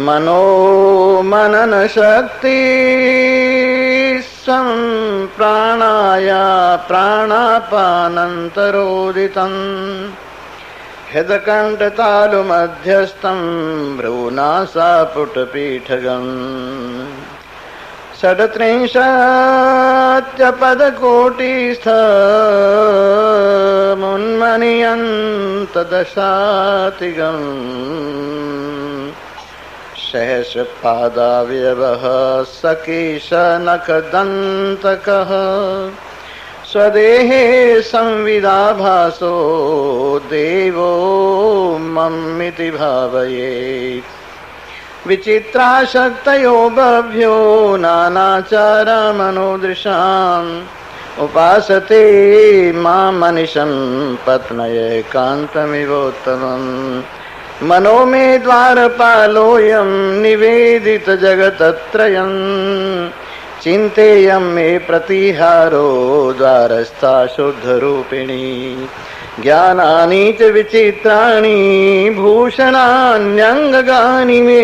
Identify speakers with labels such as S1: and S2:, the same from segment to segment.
S1: मनो मनन शक्ति सं प्राणाया प्राणापानंतरोदितं हृदकंठतालु मध्यस्थं भ्रूनासापुटपीठगम् षड्त्रिंशत्यपदकोटिस्थमुन्मनीयन्तदशातिगम् सहस्रपादावयवः सकेशनखदन्तकः स्वदेहे संविदाभासो देवो मम्मिति भावयेत् विचित्राशक्तयो बभ्यो नानाचारमनोदृशाम् उपासते मां मनिशं पत्नयैकान्तमिवोत्तमम् मनो मे द्वारपालोऽयं निवेदित जगतत्रयं चिन्तेयं मे प्रतिहारो द्वारस्था शुद्धरूपिणी ज्ञानानि च विचित्राणि भूषणान्यङ्गानि मे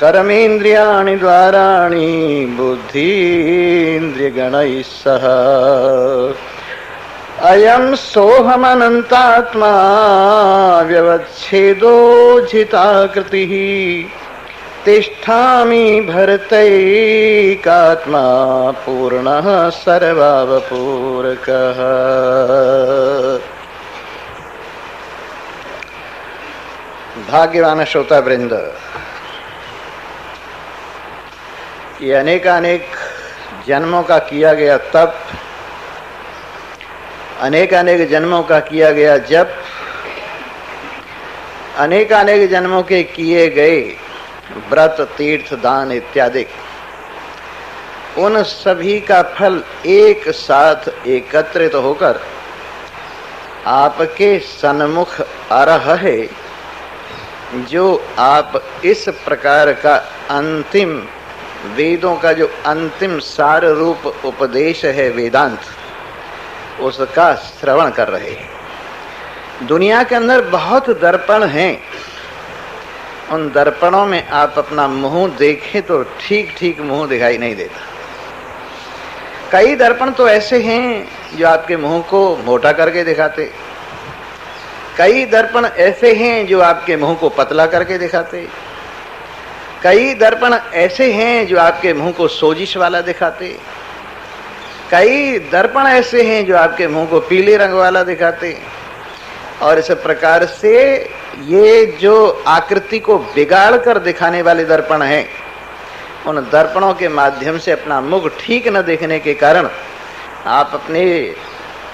S1: कर्मेन्द्रियाणि द्वाराणि बुद्धीन्द्रियगणैः सह अयं सोऽहमनन्तात्मा व्यवच्छेदोज्झिताकृतिः तिष्ठामि भरतैकात्मा पूर्णः सर्वावपूरकः। भाग्यवान श्रोता वृंद, ये अनेकानेक जन्मों का किया गया तप, अनेकानेक जन्मों का किया गया जप, अनेकानेक जन्मों के किए गए व्रत तीर्थ दान इत्यादि, उन सभी का फल एक साथ एकत्रित होकर आपके सन्मुख आ रहा है, जो आप इस प्रकार का अंतिम वेदों का जो अंतिम सार रूप उपदेश है वेदांत, उसका श्रवण कर रहे हैं। दुनिया के अंदर बहुत दर्पण हैं, उन दर्पणों में आप अपना मुंह देखें तो ठीक ठीक मुंह दिखाई नहीं देता। कई दर्पण तो ऐसे हैं जो आपके मुंह को मोटा करके दिखाते, कई दर्पण ऐसे हैं जो आपके मुंह को पतला करके दिखाते, कई दर्पण ऐसे हैं जो आपके मुंह को सोजिश वाला दिखाते, कई दर्पण ऐसे हैं जो आपके मुंह को पीले रंग वाला दिखाते। और इस प्रकार से ये जो आकृति को बिगाड़ कर दिखाने वाले दर्पण हैं, उन दर्पणों के माध्यम से अपना मुख ठीक न देखने के कारण आप अपने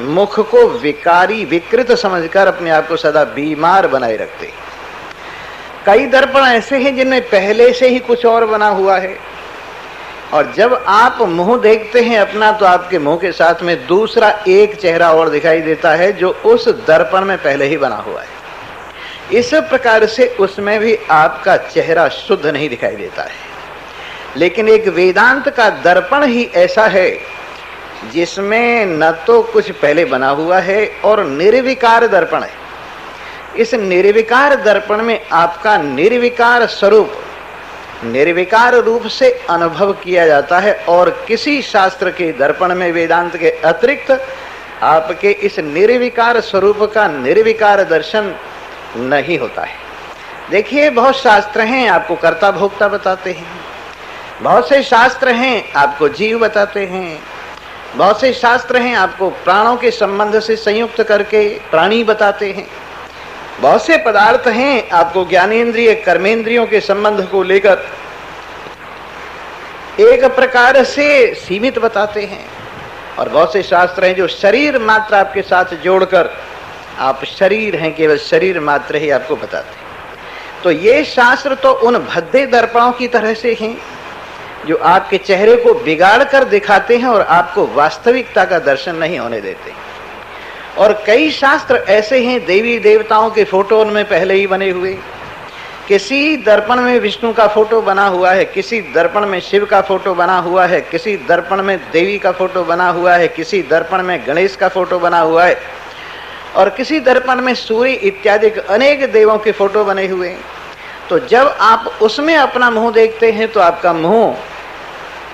S1: मुख को विकारी विकृत समझकर अपने आप को सदा बीमार बनाए रखते। कई दर्पण ऐसे हैं जिनमें पहले से ही कुछ और बना हुआ है, और जब आप मुंह देखते हैं अपना, तो आपके मुंह के साथ में दूसरा एक चेहरा और दिखाई देता है जो उस दर्पण में पहले ही बना हुआ है। इस प्रकार से उसमें भी आपका चेहरा शुद्ध नहीं दिखाई देता है। लेकिन एक वेदांत का दर्पण ही ऐसा है जिसमें न तो कुछ पहले बना हुआ है और निर्विकार दर्पण है। इस निर्विकार दर्पण में आपका निर्विकार स्वरूप निर्विकार रूप से अनुभव किया जाता है, और किसी शास्त्र के दर्पण में वेदांत के अतिरिक्त आपके इस निर्विकार स्वरूप का निर्विकार दर्शन नहीं होता है। देखिए, बहुत शास्त्र हैं आपको कर्ता भोक्ता बताते हैं, बहुत से शास्त्र हैं आपको जीव बताते हैं, बहुत से शास्त्र हैं आपको प्राणों के संबंध से संयुक्त करके प्राणी बताते हैं, बहुत से पदार्थ हैं आपको ज्ञानेंद्रिय कर्मेंद्रियों के संबंध को लेकर एक प्रकार से सीमित बताते हैं, और बहुत से शास्त्र हैं जो शरीर मात्र आपके साथ जोड़कर आप शरीर हैं, केवल शरीर मात्र ही आपको बताते हैं। तो ये शास्त्र तो उन भद्दे दर्पणों की तरह से हैं जो आपके चेहरे को बिगाड़ कर दिखाते हैं और आपको वास्तविकता का दर्शन नहीं होने देते। और कई शास्त्र ऐसे हैं, देवी देवताओं के फोटो उनमें पहले ही बने हुए, किसी दर्पण में विष्णु का फोटो बना हुआ है, किसी दर्पण में शिव का फोटो बना हुआ है, किसी दर्पण में देवी का फोटो बना हुआ है, किसी दर्पण में गणेश का फोटो बना हुआ है, और किसी दर्पण में सूर्य इत्यादि अनेक देवों के फोटो बने हुए हैं। तो जब आप उसमें अपना मुंह देखते हैं तो आपका मुंह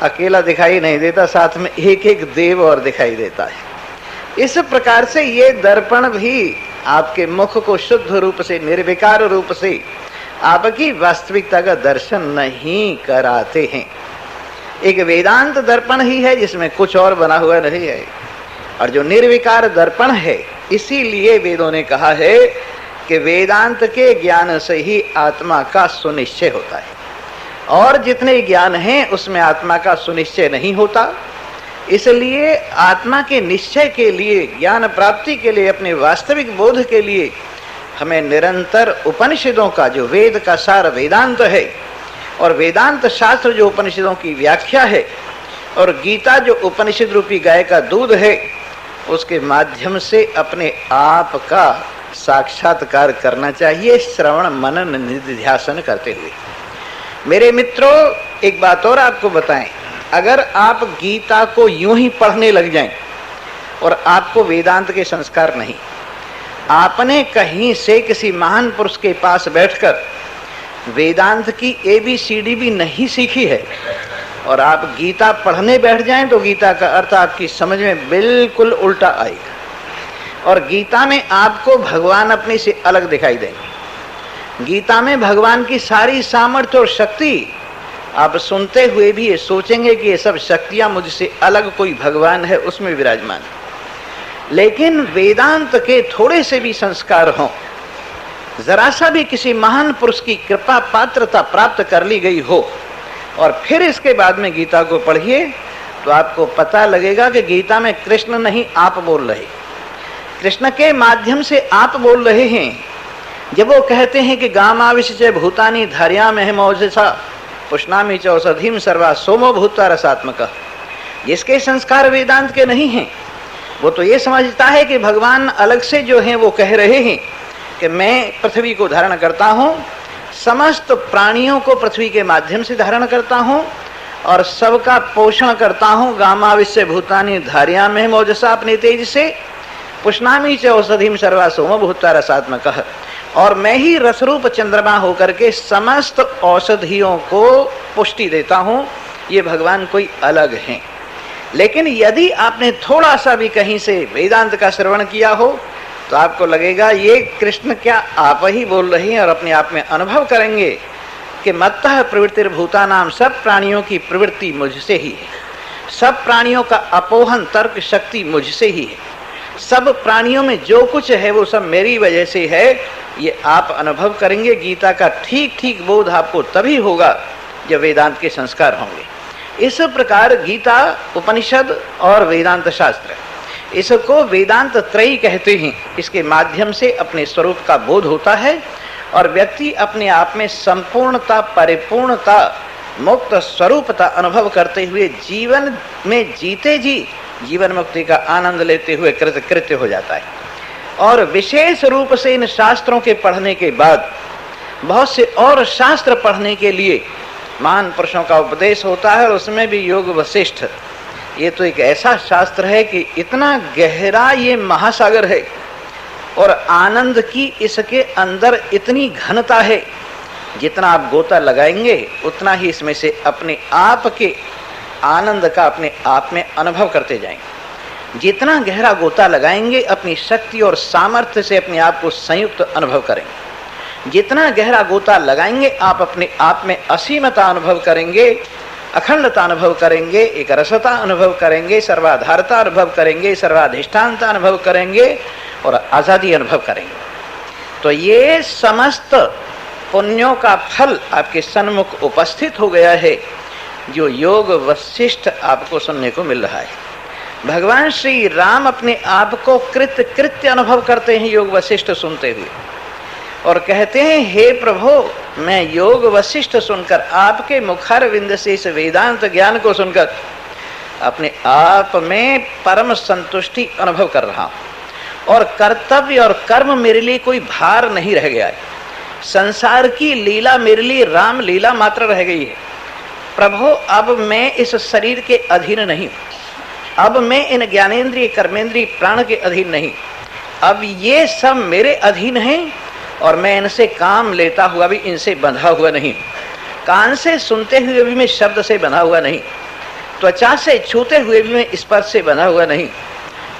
S1: अकेला दिखाई नहीं देता, साथ में एक एक देव और दिखाई देता है। इस प्रकार से ये दर्पण भी आपके मुख को शुद्ध रूप से, निर्विकार रूप से आपकी वास्तविकता का दर्शन नहीं कराते हैं। एक वेदांत दर्पण ही है जिसमें कुछ और बना हुआ नहीं है, और जो निर्विकार दर्पण है, इसीलिए वेदों ने कहा है कि वेदांत के ज्ञान से ही आत्मा का सुनिश्चय होता है, और जितने ज्ञान हैं उसमें आत्मा का सुनिश्चय नहीं होता। इसलिए आत्मा के निश्चय के लिए, ज्ञान प्राप्ति के लिए, अपने वास्तविक बोध के लिए हमें निरंतर उपनिषदों का, जो वेद का सार वेदांत है, और वेदांत शास्त्र जो उपनिषदों की व्याख्या है, और गीता जो उपनिषद रूपी गाय का दूध है, उसके माध्यम से अपने आप का साक्षात्कार करना चाहिए, श्रवण मनन निधिध्यासन करते हुए। मेरे मित्रों, एक बात और आपको बताएं, अगर आप गीता को यूं ही पढ़ने लग जाएं और आपको वेदांत के संस्कार नहीं, आपने कहीं से किसी महान पुरुष के पास बैठकर वेदांत की ABCD भी नहीं सीखी है, और आप गीता पढ़ने बैठ जाएं तो गीता का अर्थ आपकी समझ में बिल्कुल उल्टा आएगा, और गीता में आपको भगवान अपने से अलग दिखाई देंगे। गीता में भगवान की सारी सामर्थ्य और शक्ति आप सुनते हुए भी ये सोचेंगे कि ये सब शक्तियां मुझसे अलग कोई भगवान है उसमें विराजमान है। लेकिन वेदांत के थोड़े से भी संस्कार हों, जरा सा भी किसी महान पुरुष की कृपा पात्रता प्राप्त कर ली गई हो, और फिर इसके बाद में गीता को पढ़िए, तो आपको पता लगेगा कि गीता में कृष्ण नहीं आप बोल रहे, कृष्ण के माध्यम से आप बोल रहे हैं। जब वो कहते हैं कि गामाविश्य भूतानि धार्यामहम ओजसा पुष्णामि च औषधिम सर्वा सोमो भूत्वा रसात्मकः, जिसके संस्कार वेदांत के नहीं हैं, वो तो ये समझता है कि भगवान अलग से जो हैं वो कह रहे हैं कि मैं पृथ्वी को धारण करता हूँ, समस्त प्राणियों को पृथ्वी के माध्यम से धारण करता हूँ, और सबका पोषण करता हूँ। गामाविश्य भूतानि धार्यामहम ओजसा, अपने तेज से, पुष्णामि च औषधिम सर्वा सोमो भूत्वा रसात्मकः, और मैं ही रसरूप चंद्रमा होकर के समस्त औषधियों को पुष्टि देता हूँ। ये भगवान कोई अलग हैं। लेकिन यदि आपने थोड़ा सा भी कहीं से वेदांत का श्रवण किया हो, तो आपको लगेगा ये कृष्ण क्या आप ही बोल रहे हैं, और अपने आप में अनुभव करेंगे कि मत्तः प्रवृत्तिर्भूतानाम, सब प्राणियों की प्रवृत्ति मुझसे ही है, सब प्राणियों का अपोहन तर्क शक्ति मुझसे ही है, सब प्राणियों में जो कुछ है वो सब मेरी वजह से है। ये आप अनुभव करेंगे। गीता का ठीक ठीक बोध आपको तभी होगा जब वेदांत के संस्कार होंगे। इस प्रकार गीता, उपनिषद और वेदांत शास्त्र, इसको वेदांत त्रयी कहते हैं। इसके माध्यम से अपने स्वरूप का बोध होता है, और व्यक्ति अपने आप में संपूर्णता, परिपूर्णता, मुक्त स्वरूपता अनुभव करते हुए जीवन में जीते जी जीवन मुक्ति का आनंद लेते हुए कृतकृत्य हो जाता है। और विशेष रूप से इन शास्त्रों के पढ़ने के बाद बहुत से और शास्त्र पढ़ने के लिए महान पुरुषों का उपदेश होता है, और उसमें भी योग वशिष्ठ, ये तो एक ऐसा शास्त्र है कि इतना गहरा ये महासागर है, और आनंद की इसके अंदर इतनी घनता है, जितना आप गोता लगाएंगे उतना ही इसमें से अपने आप के आनंद का अपने आप में अनुभव करते जाएंगे। जितना गहरा गोता लगाएंगे अपनी शक्ति और सामर्थ्य से अपने आप को संयुक्त अनुभव करेंगे। जितना गहरा गोता लगाएंगे आप अपने आप में असीमता अनुभव करेंगे, अखंडता अनुभव करेंगे, एक रसता अनुभव करेंगे, सर्वाधारता अनुभव करेंगे, सर्वाधिष्ठानता अनुभव करेंगे, और आज़ादी अनुभव करेंगे। तो ये समस्त पुण्यों का फल आपके सन्मुख उपस्थित हो गया है, जो योग वशिष्ठ आपको सुनने को मिल रहा है। भगवान श्री राम अपने आप को कृत्य अनुभव करते हैं योग वशिष्ठ सुनते हुए, और कहते हैं, हे प्रभु, मैं योग वशिष्ठ सुनकर, आपके मुखारविंद से इस वेदांत ज्ञान को सुनकर अपने आप में परम संतुष्टि अनुभव कर रहा हूं, और कर्तव्य और कर्म मेरे लिए कोई भार नहीं रह गया है। संसार की लीला मेरे लिए राम लीला मात्र रह गई है। प्रभु, अब मैं इस शरीर के अधीन नहीं, अब मैं इन ज्ञानेंद्रिय कर्मेंद्रिय प्राण के अधीन नहीं, अब ये सब मेरे अधीन हैं, और मैं इनसे काम लेता हुआ भी इनसे बंधा हुआ नहीं, कान से सुनते हुए भी मैं शब्द से बंधा हुआ नहीं, त्वचा से छूते हुए भी मैं स्पर्श से बंधा हुआ नहीं,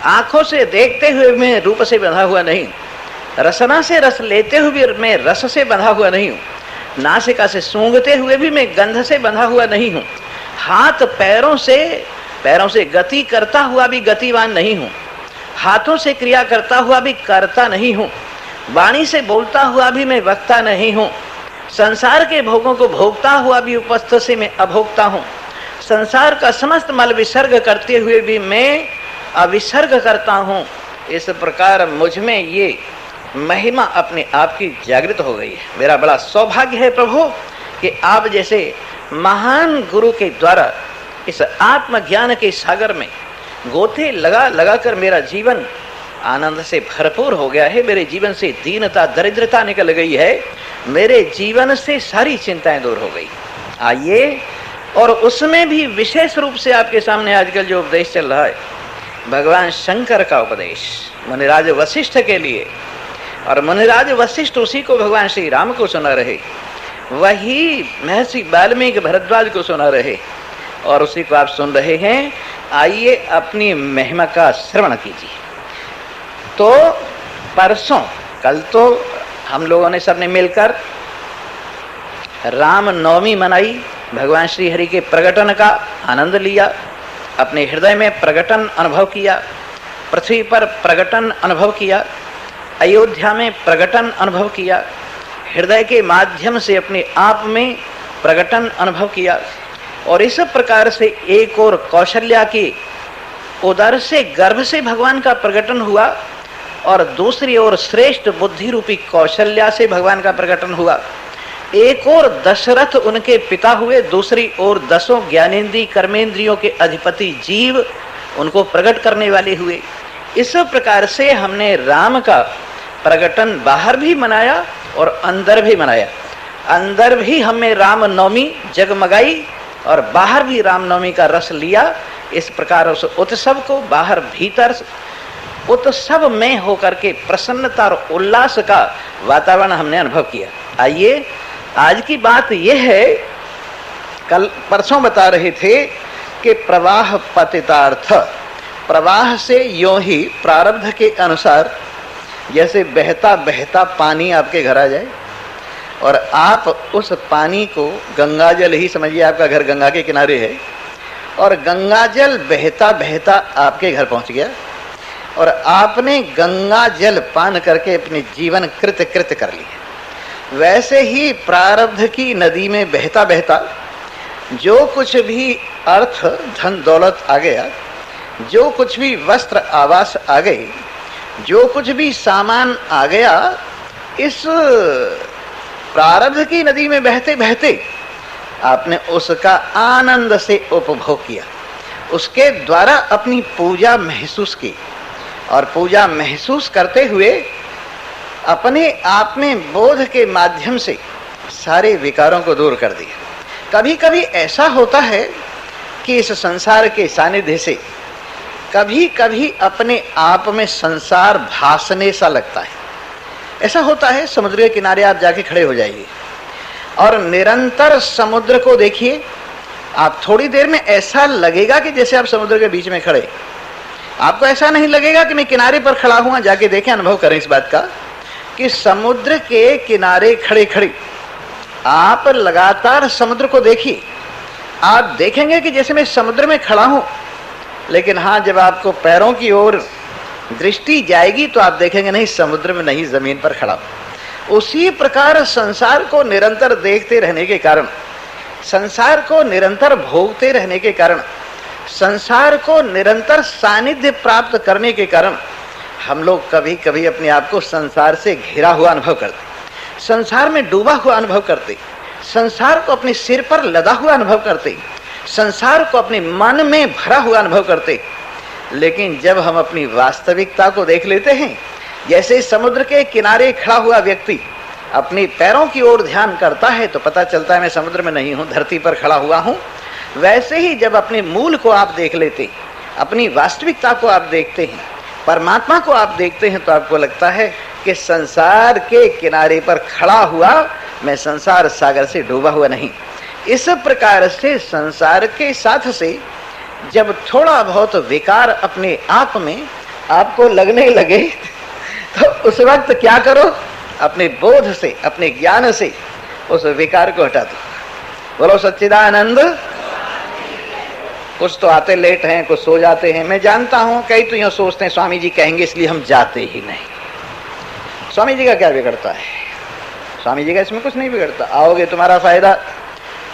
S1: आंखों से देखते हुए भी मैं रूप से बंधा हुआ नहीं, रसना से रस लेते हुए भी मैं रस से बंधा हुआ नहीं हूँ, नासिका से सूंघते हुए भी मैं गंध से बंधा हुआ नहीं हूँ, हाथ पैरों से गति करता हुआ भी गतिवान नहीं हूँ, हाथों से क्रिया करता हुआ भी करता नहीं हूँ, वाणी से बोलता हुआ भी मैं वक्ता नहीं हूँ, संसार के भोगों को भोगता हुआ भी उपस्थ से मैं अभोक्ता हूँ, संसार का समस्त मल विसर्ग करते हुए भी मैं अविसर्ग करता हूँ। इस प्रकार मुझ में ये महिमा अपने आप की जागृत हो गई है। मेरा बड़ा सौभाग्य है प्रभु कि आप जैसे महान गुरु के द्वारा इस आत्मज्ञान के सागर में गोते लगा लगा कर मेरा जीवन आनंद से भरपूर हो गया है। मेरे जीवन से दीनता दरिद्रता निकल गई है, मेरे जीवन से सारी चिंताएं दूर हो गई। आइए, और उसमें भी विशेष रूप से आपके सामने आजकल जो उपदेश चल रहा है, भगवान शंकर का उपदेश मुनिराज वशिष्ठ के लिए, और मुनिराज वशिष्ठ उसी को भगवान श्री राम को सुना रहे, वही महर्षि वाल्मीकि भरद्वाज को सुना रहे, और उसी को आप सुन रहे हैं। आइए अपनी महिमा का श्रवण कीजिए। तो परसों, कल तो हम लोगों ने सबने मिलकर राम नवमी मनाई, भगवान श्री हरि के प्रकटन का आनंद लिया, अपने हृदय में प्रकटन अनुभव किया, पृथ्वी पर प्रकटन अनुभव किया, अयोध्या में प्रकटन अनुभव किया, हृदय के माध्यम से अपने आप में प्रकटन अनुभव किया। और इस प्रकार से एक और कौशल्या की उदर से गर्भ से भगवान का प्रकटन हुआ, और दूसरी ओर श्रेष्ठ बुद्धि रूपी कौशल्या से भगवान का प्रकटन हुआ। एक और दशरथ उनके पिता हुए, दूसरी ओर 10 ज्ञानेन्द्रिय कर्मेंद्रियों के अधिपति जीव उनको प्रकट करने वाले हुए। इस प्रकार से हमने राम का प्रकटन बाहर भी मनाया और अंदर भी मनाया। अंदर भी हमने रामनवमी जगमगाई और बाहर भी रामनवमी का रस लिया। इस प्रकार उस उत्सव को बाहर भीतर उत्सव में होकर के प्रसन्नता और उल्लास का वातावरण हमने अनुभव किया। आइए, आज की बात यह है, कल परसों बता रहे थे कि प्रवाह पतितार्थ, प्रवाह से यों ही प्रारब्ध के अनुसार जैसे बहता बहता पानी आपके घर आ जाए और आप उस पानी को गंगाजल ही समझिए, आपका घर गंगा के किनारे है और गंगाजल बहता बहता आपके घर पहुंच गया और आपने गंगा जल पान करके अपने जीवन कृत कर लिया। वैसे ही प्रारब्ध की नदी में बहता बहता जो कुछ भी अर्थ धन दौलत आ गया, जो कुछ भी वस्त्र आवास आ गए, जो कुछ भी सामान आ गया, इस प्रारब्ध की नदी में बहते बहते आपने उसका आनंद से उपभोग किया, उसके द्वारा अपनी पूजा महसूस की और पूजा महसूस करते हुए अपने आप में बोध के माध्यम से सारे विकारों को दूर कर दिया। कभी कभी ऐसा होता है कि इस संसार के सानिध्य से कभी कभी अपने आप में संसार भासने सा लगता है। ऐसा होता है, समुद्र के किनारे आप जाके खड़े हो जाइए और निरंतर समुद्र को देखिए, आप थोड़ी देर में ऐसा लगेगा कि जैसे आप समुद्र के बीच में खड़े। आपको ऐसा नहीं लगेगा कि मैं किनारे पर खड़ा हुआ, जाके देखें, अनुभव करें इस बात का कि समुद्र के किनारे खड़े खड़े आप लगातार समुद्र को देखिए, आप देखेंगे कि जैसे मैं समुद्र में खड़ा हूं। लेकिन हाँ, जब आपको पैरों की ओर दृष्टि जाएगी तो आप देखेंगे नहीं, समुद्र में नहीं, जमीन पर खड़ा हूं। उसी प्रकार संसार को निरंतर देखते रहने के कारण, संसार को निरंतर भोगते रहने के कारण, संसार को निरंतर सानिध्य प्राप्त करने के कारण हम लोग कभी कभी अपने आप को संसार से घिरा हुआ अनुभव करते, संसार में डूबा हुआ अनुभव करते, संसार को अपने सिर पर लदा हुआ अनुभव करते, संसार को अपने मन में भरा हुआ अनुभव करते। लेकिन जब हम अपनी वास्तविकता को देख लेते हैं, जैसे समुद्र के किनारे खड़ा हुआ व्यक्ति अपने पैरों की ओर ध्यान करता है तो पता चलता है मैं समुद्र में नहीं हूं, धरती पर खड़ा हुआ हूं। वैसे ही जब अपने मूल को आप देख लेते, अपनी वास्तविकता को आप देखते हैं, परमात्मा को आप देखते हैं, तो आपको लगता है कि संसार के किनारे पर खड़ा हुआ, मैं संसार सागर से डूबा हुआ नहीं। इस प्रकार से संसार के साथ से जब थोड़ा बहुत विकार अपने आप में आपको लगने लगे तो उस वक्त क्या करो, अपने बोध से, अपने ज्ञान से उस विकार को हटा दो। बोलो सच्चिदानंद। कुछ तो आते लेट हैं, कुछ सो जाते हैं, मैं जानता हूं कई तो यूं सोचते हैं स्वामी जी कहेंगे इसलिए हम जाते ही नहीं। स्वामी जी का क्या बिगड़ता है? स्वामी जी का इसमें कुछ नहीं बिगड़ता। आओगे तुम्हारा फायदा,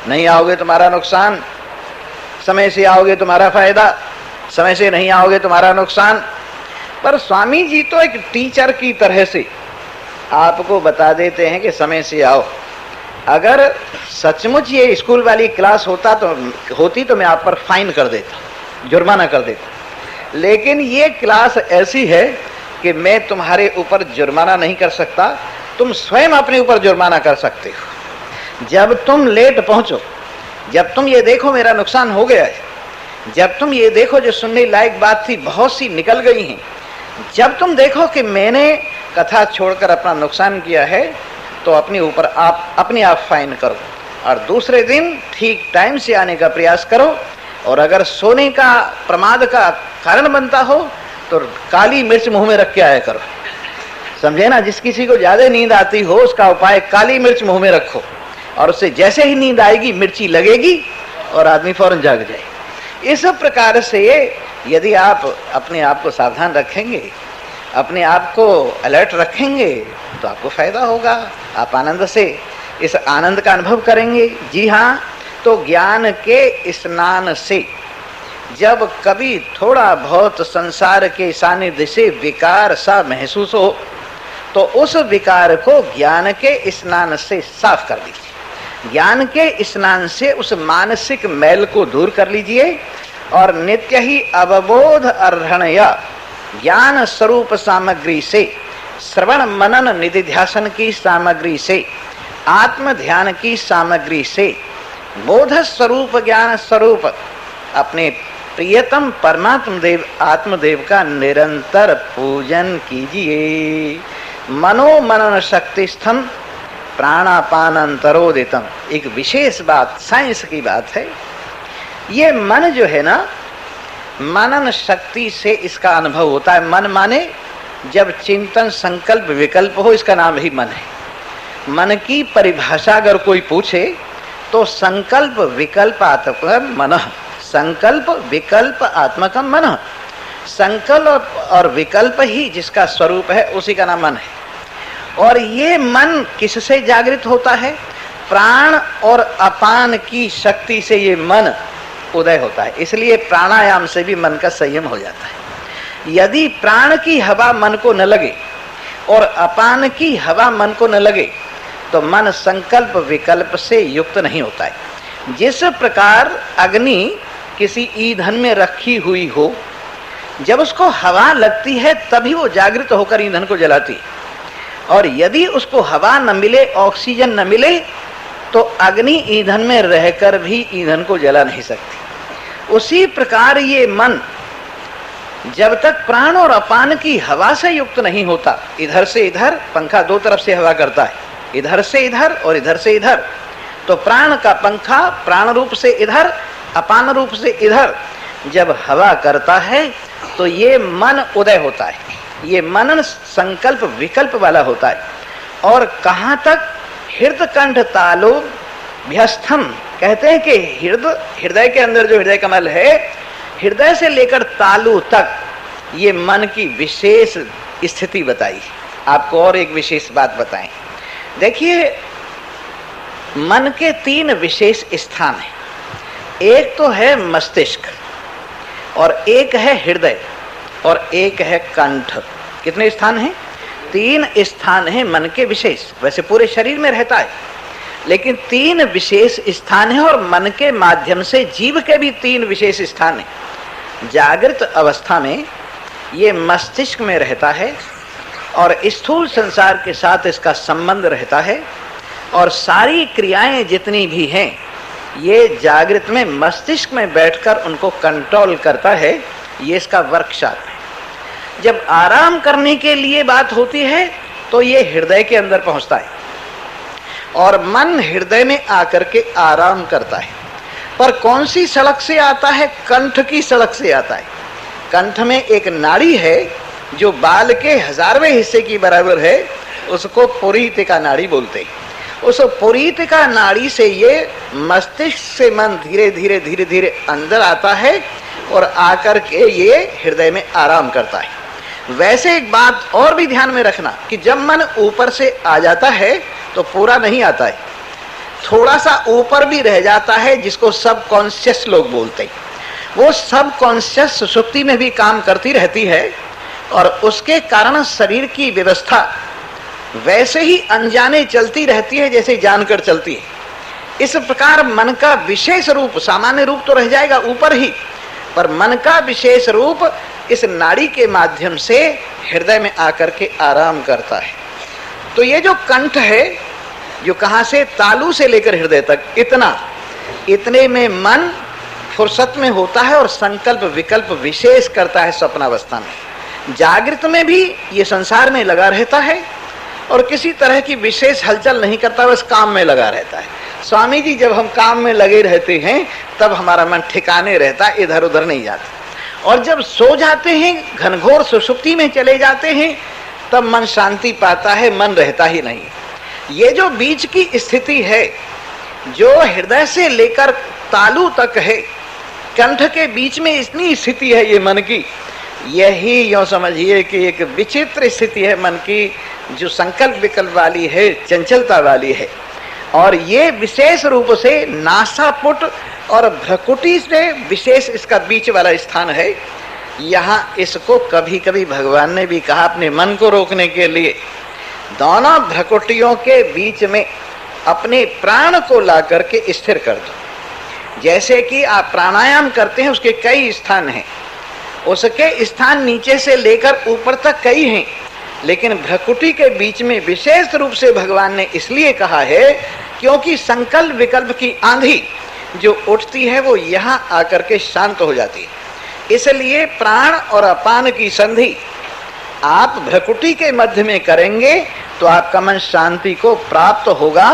S1: नहीं आओगे तुम्हारा नुकसान। समय से आओगे तुम्हारा फायदा, समय से नहीं आओगे तुम्हारा नुकसान। पर स्वामी जी तो एक टीचर की तरह से आपको बता देते हैं कि समय से आओ। अगर सचमुच ये स्कूल वाली क्लास होती तो मैं आप पर फाइन कर देता, जुर्माना कर देता। लेकिन ये क्लास ऐसी है कि मैं तुम्हारे ऊपर जुर्माना नहीं कर सकता, तुम स्वयं अपने ऊपर जुर्माना कर सकते हो। जब तुम लेट पहुंचो, जब तुम ये देखो मेरा नुकसान हो गया है, जब तुम ये देखो जो सुनने लायक बात थी बहुत सी निकल गई हैं, जब तुम देखो कि मैंने कथा छोड़कर अपना नुकसान किया है, तो अपने ऊपर आप अपने आप फाइन करो और दूसरे दिन ठीक टाइम से आने का प्रयास करो। और अगर सोने का प्रमाद का कारण बनता हो तो काली मिर्च मुंह में रख के आया करो। समझे ना? जिस किसी को ज्यादा नींद आती हो उसका उपाय काली मिर्च मुंह में रखो और उससे जैसे ही नींद आएगी मिर्ची लगेगी और आदमी फौरन जाग जाए। इस प्रकार से यदि आप अपने आप को सावधान रखेंगे, अपने आप को अलर्ट रखेंगे, तो आपको फायदा होगा। आप आनंद से इस आनंद का अनुभव करेंगे। जी हाँ, तो ज्ञान के स्नान से जब कभी थोड़ा बहुत संसार के सानिध्य से विकार सा महसूस हो तो उस विकार को ज्ञान के स्नान से साफ कर लीजिए। ज्ञान के स्नान से उस मानसिक मैल को दूर कर लीजिए और नित्य ही अवबोध अर्हणया ज्ञान स्वरूप सामग्री से, श्रवण मनन निधिध्यासन की सामग्री से, आत्म ध्यान की सामग्री से, बोध स्वरूप ज्ञान स्वरूप अपने प्रियतम परमात्म देव आत्मदेव का निरंतर पूजन कीजिए। मनो मनन शक्तिस्थम प्राणापानंतरोदितम। एक विशेष बात, साइंस की बात है। ये मन जो है ना, मनन शक्ति से इसका अनुभव होता है। मन माने जब चिंतन संकल्प विकल्प हो, इसका नाम ही मन है। मन की परिभाषा अगर कोई पूछे तो संकल्प विकल्प आत्मकम मन, संकल्प विकल्प आत्मकम मन। संकल्प और विकल्प ही जिसका स्वरूप है उसी का नाम मन है। और ये मन किससे जागृत होता है? प्राण और अपान की शक्ति से ये मन उदय होता है। इसलिए प्राणायाम से भी मन का संयम हो जाता है। यदि प्राण की हवा मन को न लगे और अपान की हवा मन को न लगे तो मन संकल्प विकल्प से युक्त नहीं होता है। जिस प्रकार अग्नि किसी ईंधन में रखी हुई हो, जब उसको हवा लगती है तभी वो जागृत होकर ईंधन को जलाती है। और यदि उसको हवा न मिले, ऑक्सीजन न मिले, तो अग्नि ईंधन में रहकर भी ईंधन को जला नहीं सकती। उसी प्रकार ये मन जब तक प्राण और अपान की हवा से युक्त नहीं होता, इधर से इधर, पंखा दो तरफ से हवा करता है, इधर से इधर और इधर से इधर, तो प्राण का पंखा प्राण रूप से इधर, अपान रूप से इधर जब हवा करता है तो ये मन उदय होता है। ये मनन संकल्प विकल्प वाला होता है। और कहाँ तक? हृदकंठ तालु भ्यस्थम। कहते हैं कि हृदय के अंदर जो हृदय कमल है, हृदय से लेकर तालु तक ये मन की विशेष स्थिति बताई। आपको और एक विशेष बात बताएं। देखिए, मन के 3 विशेष स्थान हैं। एक तो है मस्तिष्क, और एक है हृदय, और एक है कंठ। कितने स्थान हैं? 3 स्थान हैं मन के विशेष। वैसे पूरे शरीर में रहता है, लेकिन 3 विशेष स्थान हैं और मन के माध्यम से जीव के भी 3 विशेष स्थान हैं। जागृत अवस्था में ये मस्तिष्क में रहता है और स्थूल संसार के साथ इसका संबंध रहता है, और सारी क्रियाएं जितनी भी हैं ये जागृत में मस्तिष्क में बैठकर उनको कंट्रोल करता है। ये इसका वर्कशॉप है। जब आराम करने के लिए बात होती है तो ये हृदय के अंदर पहुंचता है और मन हृदय में आकर के आराम करता है। पर कौन सी सड़क से आता है? कंठ की सड़क से आता है। कंठ में एक नाड़ी है जो बाल के 1000वें हिस्से की बराबर है, उसको पुरीतिका नाड़ी बोलते हैं। उस पुरीतिका नाड़ी से ये मस्तिष्क से मन धीरे धीरे धीरे धीरे अंदर आता है और आकर के ये हृदय में आराम करता है। वैसे एक बात और भी ध्यान में रखना कि जब मन ऊपर से आ जाता है तो पूरा नहीं आता है, थोड़ा सा ऊपर भी रह जाता है, जिसको सब कॉन्शियस लोग बोलते हैं। वो सब कॉन्शियस सुषुप्ति में भी काम करती रहती है और उसके कारण शरीर की व्यवस्था वैसे ही अनजाने चलती रहती है जैसे जानकर चलती है। इस प्रकार मन का विशेष रूप, सामान्य रूप तो रह जाएगा ऊपर ही, पर मन का विशेष रूप इस नाड़ी के माध्यम से हृदय में आकर के आराम करता है। तो ये जो कंठ है, जो कहां से, तालू से लेकर हृदय तक, इतने में मन फुर्सत में होता है और संकल्प विकल्प विशेष करता है स्वप्नावस्था में। जागृत में भी ये संसार में लगा रहता है और किसी तरह की विशेष हलचल नहीं करता, बस काम में लगा रहता है। स्वामी जी, जब हम काम में लगे रहते हैं तब हमारा मन ठिकाने रहता है, इधर उधर नहीं जाता। और जब सो जाते हैं, घनघोर सुषुप्ति में चले जाते हैं, तब मन शांति पाता है, मन रहता ही नहीं। ये जो बीच की स्थिति है, जो हृदय से लेकर तालू तक है, कंठ के बीच में इतनी स्थिति है ये मन की, यही यूं समझिए कि एक विचित्र स्थिति है मन की, जो संकल्प विकल्प वाली है, चंचलता वाली है। और ये विशेष रूप से नासापुट और भ्रकुटी से विशेष इसका बीच वाला स्थान है। यहाँ इसको कभी कभी भगवान ने भी कहा अपने मन को रोकने के लिए, दोनों भ्रकुटियों के बीच में अपने प्राण को ला करके स्थिर कर दो। जैसे कि आप प्राणायाम करते हैं, उसके कई स्थान हैं, उसके स्थान नीचे से लेकर ऊपर तक कई हैं, लेकिन भ्रकुटी के बीच में विशेष रूप से भगवान ने इसलिए कहा है क्योंकि संकल्प विकल्प की आंधी जो उठती है वो यहाँ आकर के शांत हो जाती है। इसलिए प्राण और अपान की संधि आप भ्रकुटी के मध्य में करेंगे तो आपका मन शांति को प्राप्त होगा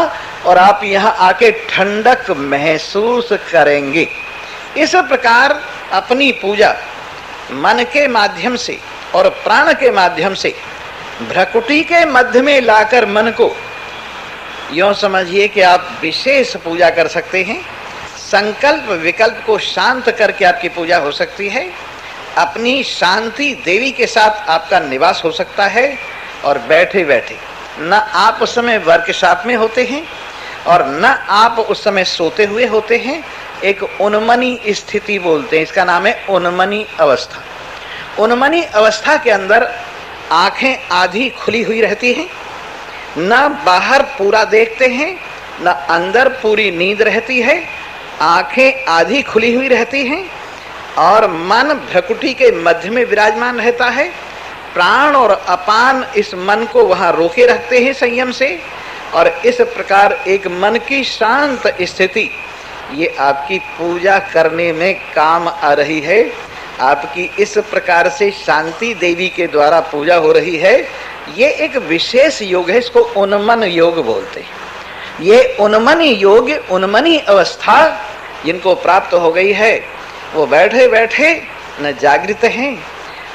S1: और आप यहाँ आके ठंडक महसूस करेंगे। इस प्रकार अपनी पूजा मन के माध्यम से और प्राण के माध्यम से भ्रकुटी के मध्य में लाकर मन को यूं समझिए कि आप विशेष पूजा कर सकते हैं। संकल्प विकल्प को शांत करके आपकी पूजा हो सकती है। अपनी शांति देवी के साथ आपका निवास हो सकता है। और बैठे बैठे न आप उस समय वर्कशॉप में होते हैं और न आप उस समय सोते हुए होते हैं। एक उन्मनी स्थिति बोलते हैं, इसका नाम है उन्मनी अवस्था। उन्मनी अवस्था के अंदर आंखें आधी खुली हुई रहती हैं, न बाहर पूरा देखते हैं न अंदर पूरी नींद रहती है। आंखें आधी खुली हुई रहती हैं और मन भ्रकुटी के मध्य में विराजमान रहता है। प्राण और अपान इस मन को वहां रोके रखते हैं संयम से। और इस प्रकार एक मन की शांत स्थिति ये आपकी पूजा करने में काम आ रही है। आपकी इस प्रकार से शांति देवी के द्वारा पूजा हो रही है। ये एक विशेष योग है, इसको उन्मन योग बोलते हैं। ये उन्मनी योग, उन्मनी अवस्था जिनको प्राप्त हो गई है वो बैठे बैठे न जागृत हैं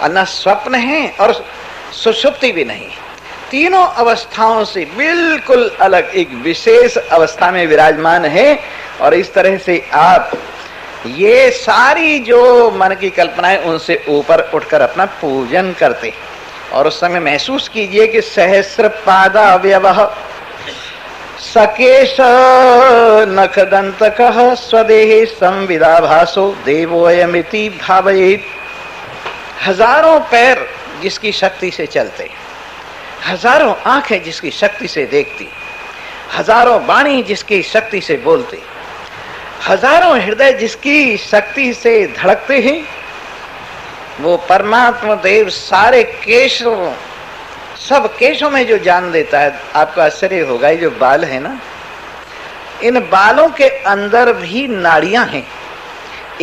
S1: और न स्वप्न हैं और सुषुप्ति भी नहीं, तीनों अवस्थाओं से बिल्कुल अलग एक विशेष अवस्था में विराजमान है। और इस तरह से आप ये सारी जो मन की कल्पनाएं उनसे ऊपर उठकर अपना पूजन करते। और उस समय महसूस कीजिए कि सहस्र पादा अवयवः सकेश नखदंतकः स्वदेहे संविदा भासो देवोयमिति भावयेत्। हजारों पैर जिसकी शक्ति से चलते, हजारों आंखें जिसकी शक्ति से देखती, हजारों वाणी जिसकी शक्ति से बोलती, हजारों हृदय जिसकी शक्ति से धड़कते हैं, वो परमात्मा देव सारे केशों, सब केशों में जो जान देता है। आपको आश्चर्य होगा, ये जो बाल है ना, इन बालों के अंदर भी नाड़ियां हैं।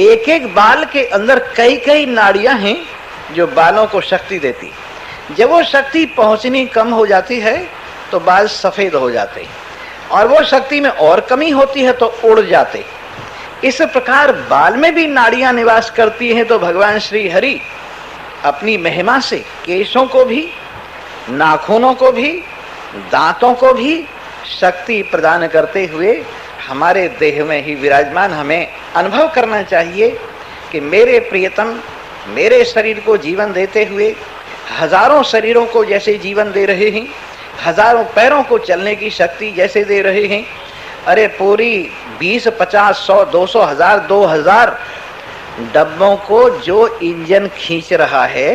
S1: एक एक बाल के अंदर कई कई नाड़ियां हैं जो बालों को शक्ति देती। जब वो शक्ति पहुंचनी कम हो जाती है तो बाल सफेद हो जाते हैं, और वो शक्ति में और कमी होती है तो उड़ जाते। इस प्रकार बाल में भी नाड़ियां निवास करती हैं, तो भगवान श्री हरि अपनी महिमा से केशों को भी, नाखूनों को भी, दांतों को भी शक्ति प्रदान करते हुए हमारे देह में ही विराजमान। हमें अनुभव करना चाहिए कि मेरे प्रियतम मेरे शरीर को जीवन देते हुए हजारों शरीरों को जैसे जीवन दे रहे हैं, हजारों पैरों को चलने की शक्ति जैसे दे रहे हैं, अरे पूरी 20, 50, 100, 200, 1000, 2000 डब्बों को जो इंजन खींच रहा है,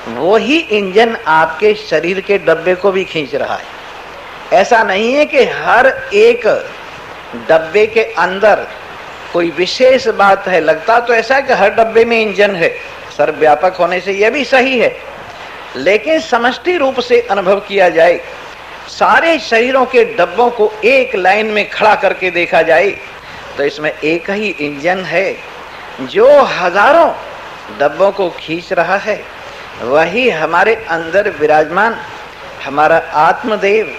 S1: वो ही इंजन आपके शरीर के डब्बे को भी खींच रहा है। ऐसा नहीं है कि हर एक डब्बे के अंदर कोई विशेष बात है। लगता तो ऐसा है कि हर डब्बे में इंजन है, सर्वव्यापक होने से यह भी सही है, लेकिन समष्टि रूप से अनुभव किया जाए, सारे शरीरों के डब्बों को एक लाइन में खड़ा करके देखा जाए, तो इसमें एक ही इंजन है जो हजारों डब्बों को खींच रहा है। वही हमारे अंदर विराजमान हमारा आत्मदेव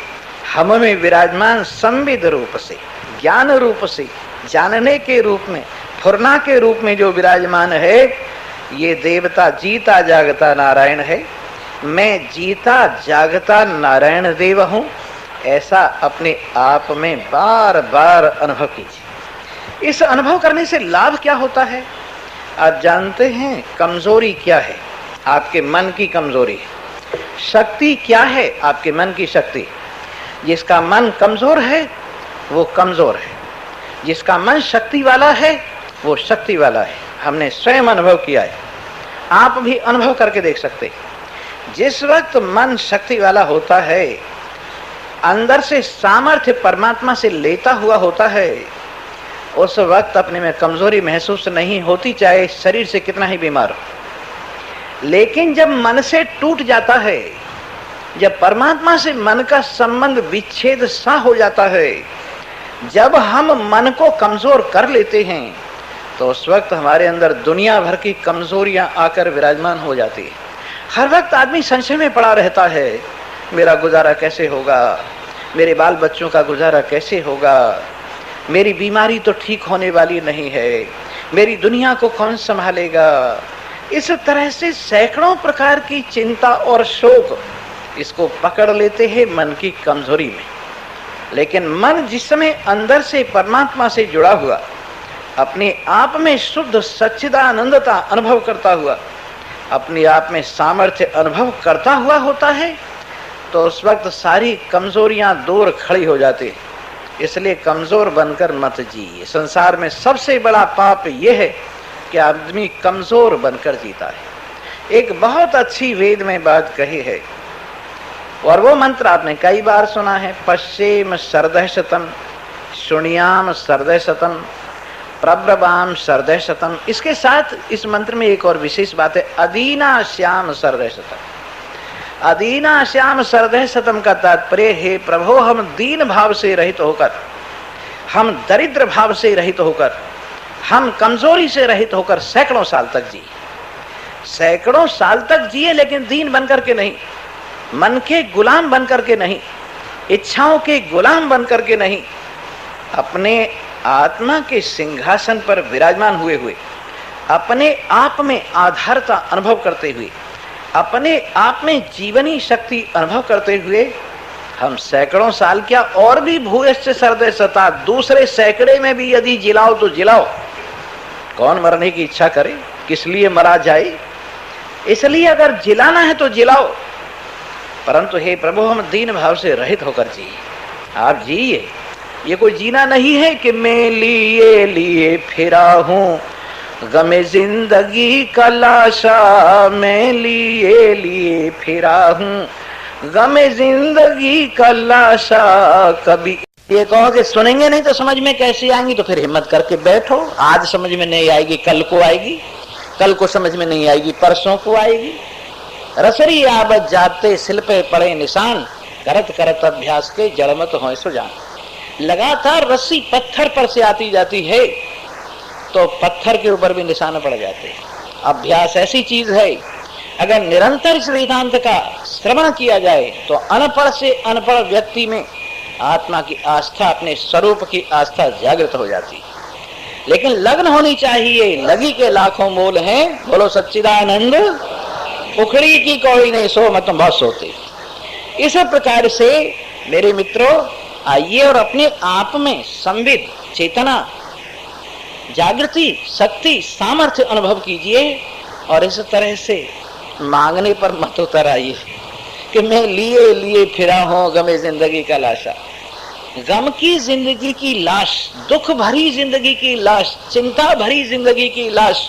S1: हम में विराजमान संविद रूप से, ज्ञान रूप से, जानने के रूप में, फुरना के रूप में जो विराजमान है, ये देवता जीता जागता नारायण है। मैं जीता जागता नारायण देव हूँ, ऐसा अपने आप में बार बार अनुभव कीजिए। इस अनुभव करने से लाभ क्या होता है? आप जानते हैं कमजोरी क्या है? आपके मन की कमजोरी। शक्ति क्या है? आपके मन की शक्ति। जिसका मन कमजोर है वो कमजोर है, जिसका मन शक्ति वाला है वो शक्ति वाला है। हमने स्वयं अनुभव किया है, आप भी अनुभव करके देख सकते हैं। जिस वक्त मन शक्ति वाला होता है, अंदर से सामर्थ्य परमात्मा से लेता हुआ होता है, उस वक्त अपने में कमजोरी महसूस नहीं होती, चाहे शरीर से कितना ही बीमार हो। लेकिन जब मन से टूट जाता है, जब परमात्मा से मन का संबंध विच्छेद सा हो जाता है, जब हम मन को कमजोर कर लेते हैं, तो उस वक्त हमारे अंदर दुनिया भर की कमजोरियां आकर विराजमान हो जाती है। हर वक्त आदमी संशय में पड़ा रहता है, मेरा गुजारा कैसे होगा, मेरे बाल बच्चों का गुजारा कैसे होगा, मेरी बीमारी तो ठीक होने वाली नहीं है, मेरी दुनिया को कौन संभालेगा। इस तरह से सैकड़ों प्रकार की चिंता और शोक इसको पकड़ लेते हैं मन की कमजोरी में। लेकिन मन जिस समय अंदर से परमात्मा से जुड़ा हुआ, अपने आप में शुद्ध सच्चिदानंदता अनुभव करता हुआ, अपने आप में सामर्थ्य अनुभव करता हुआ होता है, तो उस वक्त सारी कमजोरियां दूर खड़ी हो जाती है। इसलिए कमजोर बनकर मत जिए। संसार में सबसे बड़ा पाप यह है कि आदमी कमजोर बनकर जीता है। एक बहुत अच्छी वेद में बात कही है, और वो मंत्र आपने कई बार सुना है, पश्येम शरदः शतम, शृणुयाम शरदः शतम, प्रब्रवाम शरदः शतम। इसके साथ इस मंत्र में एक और विशेष बात है, अदीना श्याम शरदः शतम। अदीना श्याम शरदः शतम का तात्पर्य है, प्रभु हम दीन भाव से रहित होकर, हम दरिद्र भाव से रहित होकर, हम कमजोरी से रहित होकर सैकड़ों साल तक जिए। सैकड़ों साल तक जिए, लेकिन दीन बनकर के नहीं, मन के गुलाम बनकर के नहीं, इच्छाओं के गुलाम बनकर के नहीं, अपने आत्मा के सिंहासन पर विराजमान हुए हुए, अपने आप में आधारता अनुभव करते हुए, अपने आप में जीवनी शक्ति अनुभव करते हुए, हम सैकड़ों साल क्या और भी भूयश्च शरदः शता, दूसरे सैकड़े में भी यदि जिलाओ तो जिलाओ। कौन मरने की इच्छा करे, किस लिए मरा जाए? इसलिए अगर जिलाना है तो जिलाओ, परंतु हे प्रभु हम दीन भाव से रहित होकर जिए। आप जिए। ये कोई जीना नहीं है कि मैं लिए लिए फिरा हूं, गमे जिंदगी का लाशा मैं लिए लिए फिरा हूं, गमे जिंदगी का लाशा। कभी ये कहो कि सुनेंगे नहीं तो समझ में कैसे आएंगी, तो फिर हिम्मत करके बैठो। आज समझ में नहीं आएगी, कल को आएगी, कल को समझ में नहीं आएगी, परसों को आएगी। रसरी आबद जाते सिल पे पड़े निशान, करत करत अभ्यास के जड़मत हो सुजान। लगातार रस्सी पत्थर पर से आती जाती है तो पत्थर के ऊपर भी निशान पड़ जाते हैं। अभ्यास ऐसी चीज है, अगर निरंतर इस वेदांत का श्रवण किया जाए तो अनपढ़ से अनपढ़ व्यक्ति में आत्मा की आस्था, अपने स्वरूप की आस्था जागृत हो जाती। लेकिन लगन होनी चाहिए, लगी के लाखों मोल हैं, बोलो सच्चिदानंद, उखड़ी की कोई नहीं सो मत बहुत सोते। इस प्रकार से मेरे मित्रों, आइए और अपने आप में संविद, चेतना, जागृति, शक्ति, सामर्थ्य अनुभव कीजिए और इस तरह से मांगने पर मत उतर आइए कि मैं लिए लिए फिरा हूं गमे जिंदगी का लाशा। गम की जिंदगी की लाश, दुख भरी जिंदगी की लाश, चिंता भरी जिंदगी की लाश,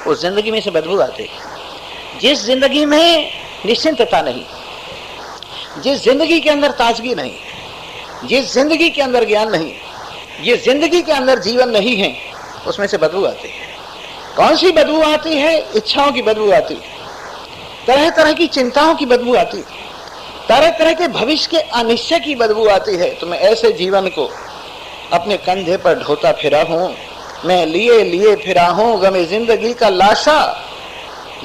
S1: उस जिंदगी में से बदबू आते। जिस जिंदगी में निश्चिंतता नहीं, जिस जिंदगी के अंदर ताजगी नहीं, जिस जिंदगी के अंदर ज्ञान नहीं, जिस जिंदगी के अंदर जीवन नहीं है, उसमें से बदबू आती है। कौन सी बदबू आती है? इच्छाओं की बदबू आती है, तरह तरह की चिंताओं की बदबू आती, तरह तरह के भविष्य के अनिश्चय की बदबू आती है। तो मैं ऐसे जीवन को अपने कंधे पर ढोता फिरा हूं, मैं लिए लिए फिरा हूं गमे जिंदगी का लाशा।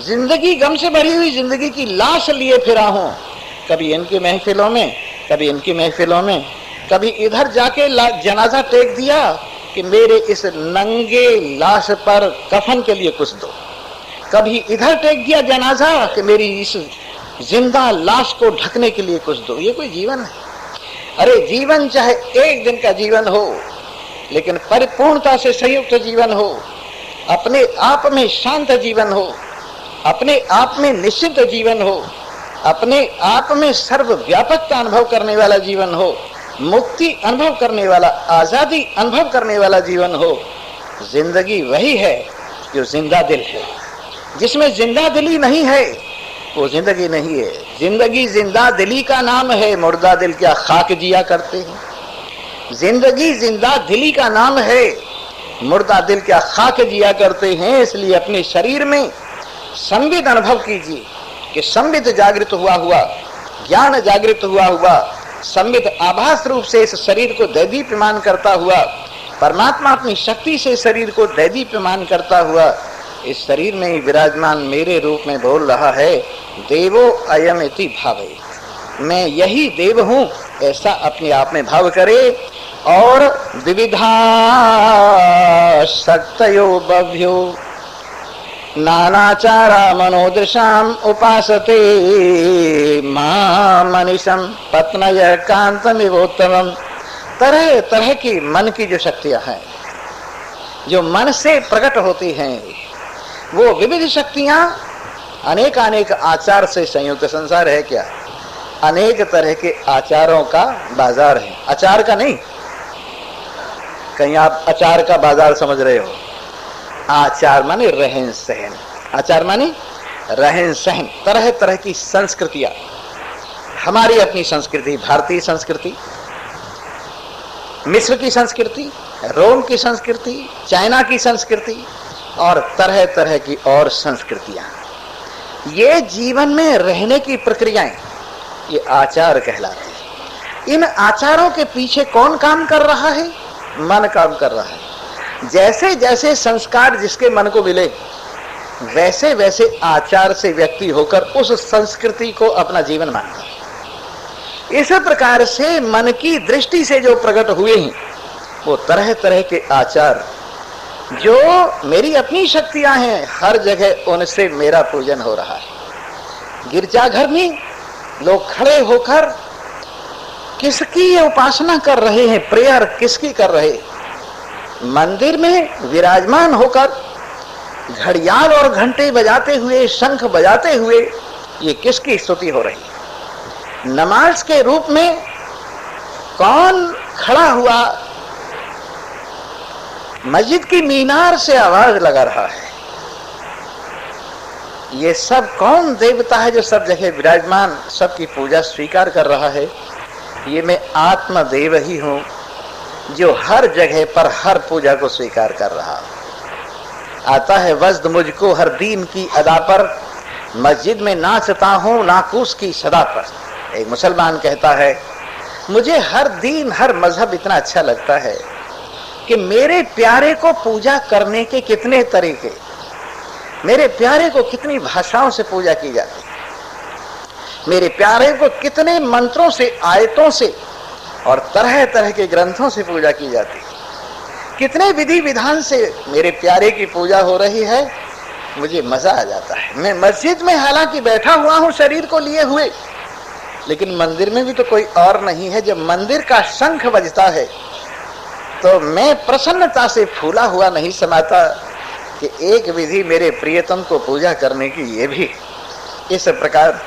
S1: जिंदगी, गम से भरी हुई जिंदगी की लाश लिए फिरा हूं, कभी इनकी महफिलों में, कभी इनकी महफिलों में, कभी इधर जाके जनाजा टेक दिया कि मेरे इस नंगे लाश पर कफन के लिए कुछ दो, कभी इधर टेक दिया जनाजा कि मेरी इस जिंदा लाश को ढकने के लिए कुछ दो। ये कोई जीवन है? अरे जीवन चाहे एक दिन का जीवन हो, लेकिन परिपूर्णता से संयुक्त जीवन हो, अपने आप में शांत जीवन हो, अपने आप में निश्चित जीवन हो, अपने आप में सर्वव्यापकता अनुभव करने वाला जीवन हो, मुक्ति अनुभव करने वाला, आजादी अनुभव करने वाला जीवन हो। जिंदगी वही है जो जिंदा दिल है। जिसमें जिंदा दिली नहीं है वो जिंदगी नहीं है। जिंदगी जिंदा दिली का नाम है, मुर्दा दिल क्या खाक जिया करते हैं। जिंदगी जिंदा दिली का नाम है, मुर्दा दिल क्या खाक जिया करते हैं। इसलिए अपने शरीर में संविद अनुभव कीजिए कि संविद जागृत हुआ हुआ, ज्ञान जागृत हुआ हुआ, संविद आभास रूप से इस शरीर को दैदीप्यमान करता हुआ, परमात्मा अपनी शक्ति से शरीर को दैदीप्यमान करता हुआ इस शरीर में ही विराजमान मेरे रूप में बोल रहा है, देवो अयम इति भावे, मैं यही देव हूं, ऐसा अपने आप में भाव करे। और विविधा शक्तयो बभ्यो नानाचारा मनोदृशाम उपासते मां मनीषम पत्नय कांतमिवोत्तमम। तरह तरह की मन की जो शक्तियां हैं, जो मन से प्रकट होती हैं, वो विविध शक्तियां अनेक अनेक आचार से संयुक्त। संसार है क्या? अनेक तरह के आचारों का बाजार है। आचार का नहीं, कहीं आप अचार का बाजार समझ रहे हो। आचार माने रहन सहन, आचार माने रहन सहन। तरह तरह की संस्कृतियां, हमारी अपनी संस्कृति, भारतीय संस्कृति, मिस्र की संस्कृति, रोम की संस्कृति, चाइना की संस्कृति और तरह तरह की और संस्कृतियां। ये जीवन में रहने की प्रक्रियाएं, ये आचार कहलाते हैं। इन आचारों के पीछे कौन काम कर रहा है? मन काम कर रहा है। जैसे जैसे संस्कार जिसके मन को मिले, वैसे वैसे आचार से व्यक्ति होकर उस संस्कृति को अपना जीवन मानता है। इस प्रकार से मन की दृष्टि से जो प्रकट हुए हैं वो तरह तरह के आचार, जो मेरी अपनी शक्तियां हैं, हर जगह उनसे मेरा पूजन हो रहा है। गिरजाघर में लोग खड़े होकर किसकी उपासना कर रहे हैं? प्रेयर किसकी कर रहे? मंदिर में विराजमान होकर घड़ियाल और घंटे बजाते हुए, शंख बजाते हुए ये किसकी स्तुति हो रही है? नमाज के रूप में कौन खड़ा हुआ मस्जिद की मीनार से आवाज लगा रहा है? ये सब कौन देवता है जो सब जगह विराजमान, सबकी पूजा स्वीकार कर रहा है? ये मैं आत्मदेव ही हूं जो हर जगह पर हर पूजा को स्वीकार कर रहा हूं। आता है वज्द मुझको हर दीन की अदा पर, मस्जिद में नाचता हूं नाकूस की सदा पर। एक मुसलमान कहता है, मुझे हर दीन, हर मजहब इतना अच्छा लगता है कि मेरे प्यारे को पूजा करने के कितने तरीके, मेरे प्यारे को कितनी भाषाओं से पूजा की जाती है, मेरे प्यारे को कितने मंत्रों से, आयतों से और तरह तरह के ग्रंथों से पूजा की जाती है, कितने विधि विधान से मेरे प्यारे की पूजा हो रही है। मुझे मजा आ जाता है। मैं मस्जिद में हालांकि बैठा हुआ हूं शरीर को लिए हुए, लेकिन मंदिर में भी तो कोई और नहीं है। जब मंदिर का शंख बजता है तो मैं प्रसन्नता से फूला हुआ नहीं समाता कि एक विधि मेरे प्रियतम को पूजा करने की ये भी। इस प्रकार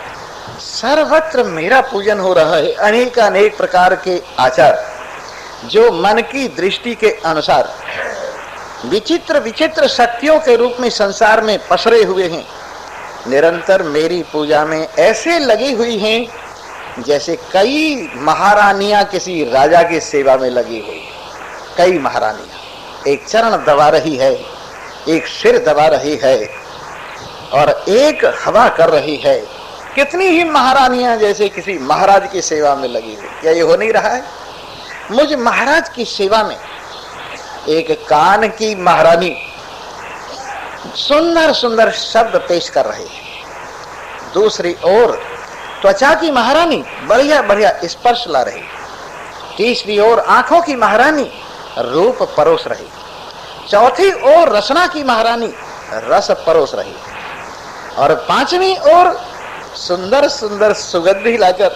S1: सर्वत्र मेरा पूजन हो रहा है। अनेक अनेक प्रकार के आचार जो मन की दृष्टि के अनुसार विचित्र विचित्र शक्तियों के रूप में संसार में पसरे हुए हैं, निरंतर मेरी पूजा में ऐसे लगी हुई हैं जैसे कई महारानियां किसी राजा की सेवा में लगी हुई। कई महारानियां एक चरण दबा रही है, एक सिर दबा रही है और एक हवा कर रही है। कितनी ही महारानियां जैसे किसी महाराज की सेवा में लगी हुई। क्या ये हो नहीं रहा है? मुझ महाराज की सेवा में एक कान की महारानी सुंदर सुंदर शब्द पेश कर रही है, दूसरी ओर त्वचा की महारानी बढ़िया बढ़िया स्पर्श ला रही, तीसरी ओर आंखों की महारानी रूप परोस रही, चौथी ओर रसना की महारानी रस परोस रही और पांचवी ओर सुंदर सुंदर सुगंधी लाकर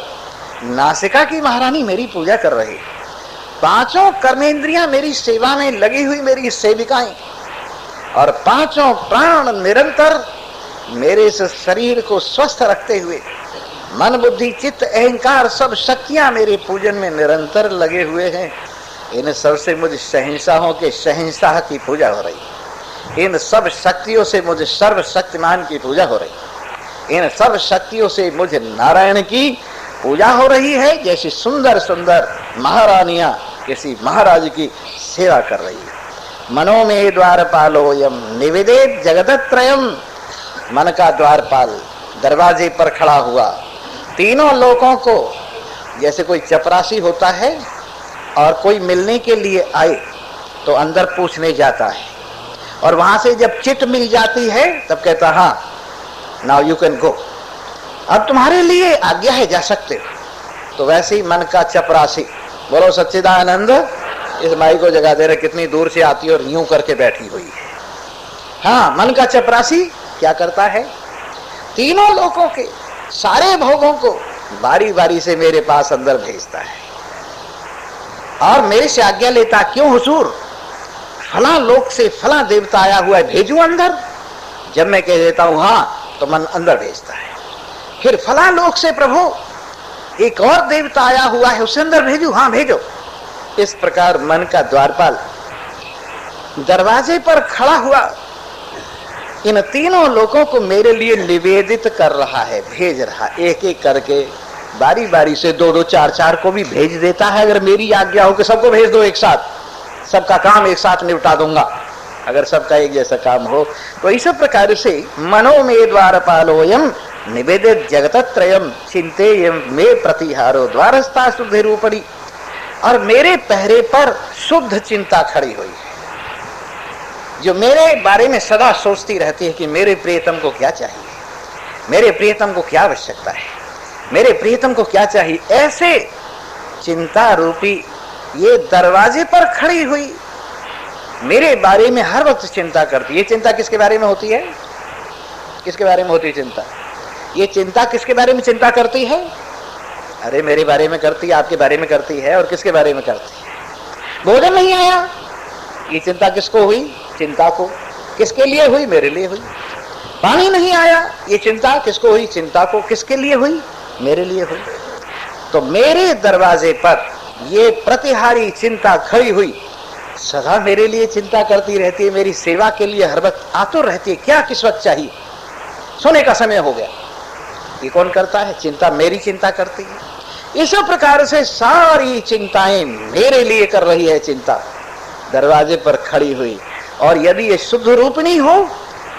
S1: नासिका की महारानी मेरी पूजा कर रही। पांचों कर्मेंद्रियां मेरी सेवा में लगी हुई, मेरी सेविकाएं, और पांचों प्राण निरंतर मेरे इस शरीर को स्वस्थ रखते हुए मन बुद्धि चित्त अहंकार सब शक्तियां मेरे पूजन में निरंतर लगे हुए हैं। इन सबसे मुझे शहंशाहों के शहंशाह की पूजा हो रही। इन सब शक्तियों से मुझे सर्वशक्तिमान की पूजा हो रही। इन सब शक्तियों से मुझे नारायण की पूजा हो रही है। जैसी सुंदर सुंदर महारानियां किसी महाराज की सेवा कर रही है। मनो में द्वारपालोयम निवेदित जगतत्रयम। मन का द्वारपाल दरवाजे पर खड़ा हुआ, तीनों लोगों को जैसे कोई चपरासी होता है और कोई मिलने के लिए आए तो अंदर पूछने जाता है और वहां से जब चिट मिल जाती है तब कहता हाँ नाउ यू कैन गो, अब तुम्हारे लिए आज्ञा है, जा सकते हो। तो वैसे ही मन का चपरासी, बोलो सच्चिदानंद, इस माई को जगा दे रहे, कितनी दूर से आती है और यूं करके बैठी हुई है। हाँ, मन का चपरासी क्या करता है? तीनों लोगों के सारे भोगों को बारी बारी से मेरे पास अंदर भेजता है और मेरे से आज्ञा लेता, क्यों हुजूर, फला लोक से फला देवता आया हुआ है, भेजूं अंदर? जब मैं कह देता हूं हाँ तो मन अंदर भेजता है। फिर फला लोक से प्रभु एक और देवता आया हुआ है, उसे अंदर भेजूं? हाँ भेजो। इस प्रकार मन का द्वारपाल दरवाजे पर खड़ा हुआ इन तीनों लोगों को मेरे लिए निवेदित कर रहा है, भेज रहा, एक एक करके बारी बारी से दो दो चार चार को भी भेज देता है। अगर मेरी आज्ञा हो कि सबको भेज दो एक साथ, सबका काम एक साथ निपटा दूंगा, अगर सबका एक जैसा काम हो तो इस प्रकार से मनो में द्वारपालोयम निवेदित जगतत्रयम चिंतेयम मे प्रतिहारो द्वारस्था शुद्धि रूपणी। और मेरे पहरे पर शुद्ध चिंता खड़ी हुई है, जो मेरे बारे में सदा सोचती रहती है कि मेरे प्रियतम को क्या चाहिए, मेरे प्रियतम को क्या आवश्यकता है, मेरे प्रियतम को क्या चाहिए। ऐसे चिंता रूपी ये दरवाजे पर खड़ी हुई मेरे बारे में हर वक्त चिंता करती है। ये चिंता किसके बारे में होती है? किसके बारे में होती है चिंता? ये चिंता किसके बारे में चिंता करती है? अरे मेरे बारे में करती है, आपके बारे में करती है। और किसके बारे में करती है? भोजन नहीं आया, ये चिंता किसको हुई? चिंता को। किसके लिए हुई? मेरे लिए हुई। पानी नहीं आया, ये चिंता किसको हुई? चिंता को। किसके लिए हुई? मेरे लिए हुई। तो मेरे दरवाजे पर ये प्रतिहारी चिंता खड़ी हुई सदा मेरे लिए चिंता करती रहती है, मेरी सेवा के लिए हर वक्त आतुर रहती है। क्या किस वक्त चाहिए? सोने का समय हो गया। ये कौन करता है? चिंता मेरी चिंता करती है। इस प्रकार से सारी चिंताएं मेरे लिए कर रही है चिंता, दरवाजे पर खड़ी हुई। और यदि ये शुद्ध रूपणी हो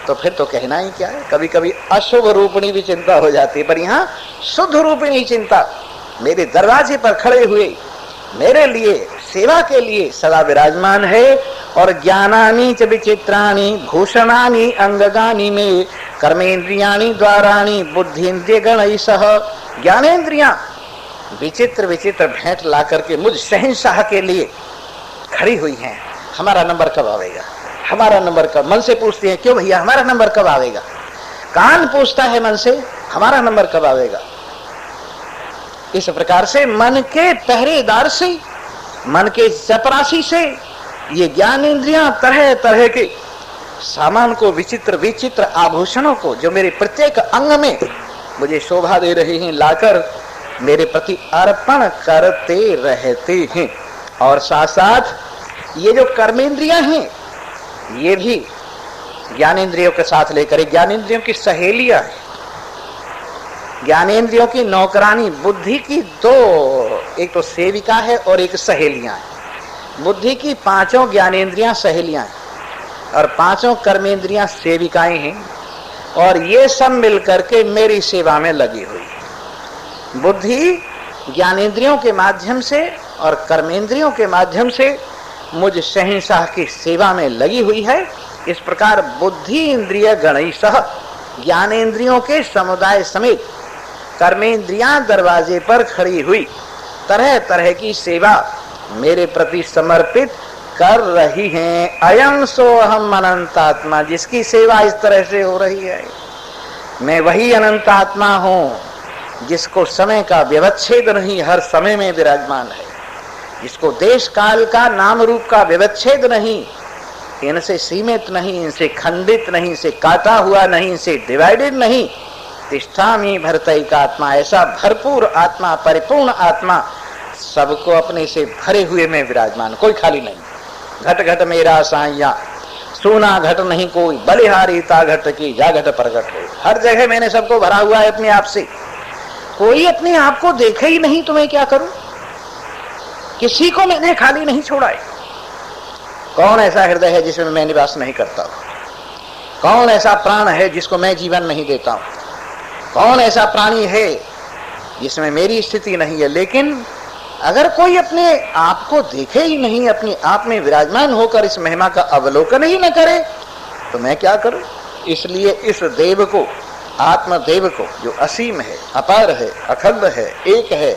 S1: तो फिर तो कहना ही क्या है। कभी कभी अशुभ रूपणी भी चिंता हो जाती है, पर यहाँ शुद्ध रूपणी चिंता मेरे दरवाजे पर खड़े हुए मेरे लिए सेवा के लिए सदा विराजमान है और ज्ञानानि च विचित्राणि भूषणानि अंगगानि में कर्मेंद्रियाणि द्वाराणि बुद्धिन्द्रिय गणैषः। ज्ञानेन्द्रियां विचित्र विचित्र भेंट ला करके मुझ शहंशाह के लिए खड़ी हुई हैं। हमारा नंबर कब आवेगा, हमारा नंबर कब। मन से पूछते हैं क्यों भैया हमारा नंबर कब आवेगा। कान पूछता है मन से हमारा नंबर कब आवेगा। इस प्रकार से मन के पहरेदार से, मन के चपरासी से ये ज्ञान इंद्रियां तरह तरह के सामान को, विचित्र विचित्र आभूषणों को जो मेरे प्रत्येक अंग में मुझे शोभा दे रहे हैं, लाकर मेरे प्रति अर्पण करते रहते हैं। और साथ साथ ये जो कर्मेंद्रियां हैं ये भी ज्ञानेंद्रियों के साथ लेकर, ज्ञानेंद्रियों की सहेलियां हैं, ज्ञानेंद्रियों की नौकरानी। बुद्धि की दो, एक तो सेविका है और एक सहेलियां हैं। बुद्धि की पांचों ज्ञानेंद्रियां सहेलियां हैं और पांचों कर्मेंद्रियां सेविकाएं हैं और ये सब मिलकर के मेरी सेवा में लगी हुई है। बुद्धि ज्ञानेंद्रियों के माध्यम से और कर्मेंद्रियों के माध्यम से मुझ शहंशाह की सेवा में लगी हुई है। इस प्रकार बुद्धि इंद्रिय गणैषः, ज्ञानेंद्रियों के समुदाय समेत कर्मेंद्रियां दरवाजे पर खड़ी हुई तरह तरह की सेवा मेरे प्रति समर्पित कर रही हैं। अयं सोऽहम् अनंतात्मा, जिसकी सेवा इस तरह से हो रही है मैं वही अनंत आत्मा हूं जिसको समय का व्यवच्छेद नहीं, हर समय में विराजमान है, जिसको देश काल का नाम रूप का व्यवच्छेद नहीं, इनसे सीमित नहीं, इनसे खंडित नहीं, इनसे काटा हुआ नहीं, इनसे डिवाइडेड नहीं। तिष्ठामि भरतैकात्मा, ऐसा भरपूर आत्मा, परिपूर्ण आत्मा, सबको अपने से भरे हुए में विराजमान, कोई खाली नहीं। घट घट मेरा साइया, सोना घट नहीं कोई, बलिहारी ता घट की जा घट प्रगट हो। हर जगह मैंने सबको भरा हुआ है अपने आप से। कोई अपने आप को देखे ही नहीं तो मैं क्या करूं। किसी को मैंने खाली नहीं छोड़ा है। कौन ऐसा हृदय है जिसमें मैं निवास नहीं करता हूं? कौन ऐसा प्राण है जिसको मैं जीवन नहीं देता हूं? कौन ऐसा प्राणी है जिसमें मेरी स्थिति नहीं है? लेकिन अगर कोई अपने आप को देखे ही नहीं, अपने आप में विराजमान होकर इस महिमा का अवलोकन ही न करे तो मैं क्या करूं। इसलिए इस देव को, आत्मदेव को, जो असीम है, अपार है, अखंड है, एक है,